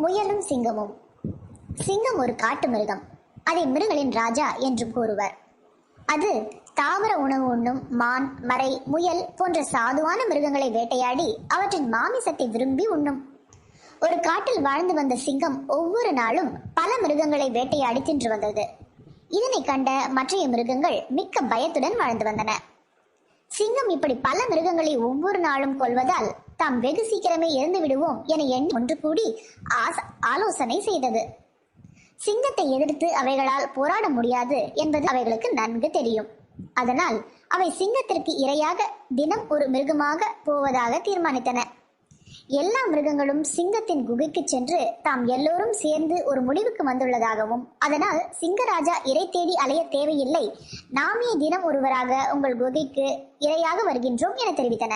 முயலும் சிங்கமும். சிங்கம் ஒரு காட்டு மிருகம். அதை மிருகங்களின் ராஜா என்று கூறுவர். அது தாவர உணவு உண்ணும் மான், மரை, முயல் போன்ற சாதுவான மிருகங்களை வேட்டையாடி அவற்றின் மாமிசத்தை விரும்பி உண்ணும். ஒரு காட்டில் வாழ்ந்து வந்த சிங்கம் ஒவ்வொரு நாளும் பல மிருகங்களை வேட்டையாடி தின்று வந்தது. இதனை கண்ட மற்றைய மிருகங்கள் மிக்க பயத்துடன் வாழ்ந்து வந்தன. சிங்கம் இப்படி பல மிருகங்களை ஒவ்வொரு நாளும் கொல்வதால் தாம் வெகு சீக்கிரமே இறந்து விடுவோம் என எண்ணி ஒன்று கூடி ஆலோசனை செய்தது. சிங்கத்தை எதிர்த்து அவைகளால் போராட முடியாது என்பது அவைகளுக்கு நன்கு தெரியும். அதனால் அவை சிங்கத்திற்கு இரையாக தினம் ஒரு மிருகமாக போவதாக தீர்மானித்தன. எல்லா மிருகங்களும் சிங்கத்தின் குகைக்கு சென்று தாம் எல்லோரும் சேர்ந்து ஒரு முடிவுக்கு வந்துள்ளதாகவும், அதனால் சிங்கராஜா இரை தேடி அலைய தேவையில்லை, நாமே தினம் ஒருவராக உங்கள் குகைக்கு இரையாக வருகின்றோம் என தெரிவித்தன.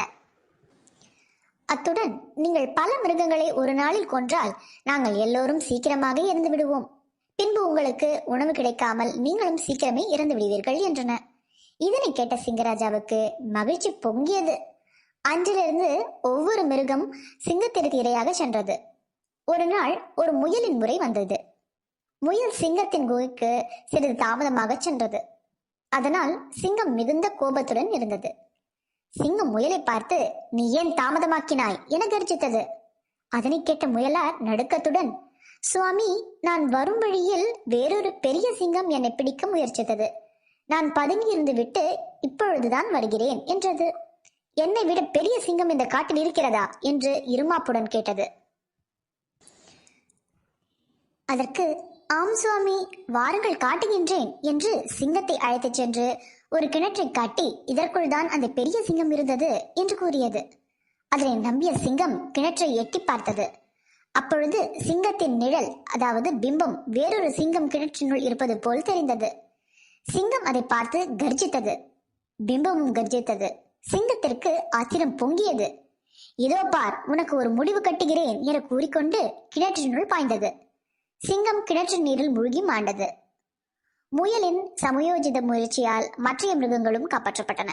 அத்துடன் நீங்கள் பல மிருகங்களை ஒரு நாளில் கொன்றால் நாங்கள் எல்லோரும் சீக்கிரமாக இறந்து விடுவோம். பின்பு உங்களுக்கு உணவு கிடைக்காமல் நீங்களும் சீக்கிரமே இறந்து விடுவீர்கள் என்றன. இதனை கேட்ட சிங்கராஜாவுக்கு மகிழ்ச்சி பொங்கியது. அன்றிலிருந்து ஒவ்வொரு மிருகம் சிங்கத்திற்கு இரையாக சென்றது. ஒரு நாள் ஒரு முயலின் முறை வந்தது. முயல் சிங்கத்தின் குகைக்கு சிறிது தாமதமாக சென்றது. அதனால் சிங்கம் மிகுந்த கோபத்துடன் இருந்தது. சிங்கம் முயலை பார்த்து, நீ ஏன் தாமதமாக்கினாய் என கர்ஜித்தது. அதனை கேட்ட முயலார் நடுக்கத்துடன், சுவாமி, நான் வரும் வழியில் வேறொரு பெரிய சிங்கம் என்னை பிடிக்க முயற்சித்தது. நான் பதுங்கி இருந்து விட்டு இப்பொழுதுதான் வருகிறேன் என்றது. என்னை விட பெரிய சிங்கம் இந்த காட்டில் இருக்கிறதா என்று இருமாப்புடன் கேட்டது. அதற்கு, ஆம் சுவாமி, வாருங்கள் காட்டுகின்றேன் என்று சிங்கத்தை அழைத்துச் சென்று ஒரு கிணற்றை காட்டி இதற்குள் தான் அந்த பெரிய சிங்கம் இருந்தது என்று கூறியது. அதனை நம்பிய சிங்கம் கிணற்றை எட்டி பார்த்தது. அப்பொழுது சிங்கத்தின் நிழல், அதாவது பிம்பம், வேறொரு சிங்கம் கிணற்றினுள் இருப்பது போல் தெரிந்தது. சிங்கம் அதை பார்த்து கர்ஜித்தது. பிம்பமும் கர்ஜித்தது. சிங்கத்திற்கு ஆத்திரம் பொங்கியது. இதோ பார், உனக்கு ஒரு முடிவு கட்டுகிறேன் என கூறிக்கொண்டு கிணற்றினுள் பாய்ந்தது. சிங்கம் கிணற்று நீரில் மூழ்கி மாண்டது. முயலின் சமயோஜித முயற்சியால் மற்ற மிருகங்களும் காப்பாற்றப்பட்டன.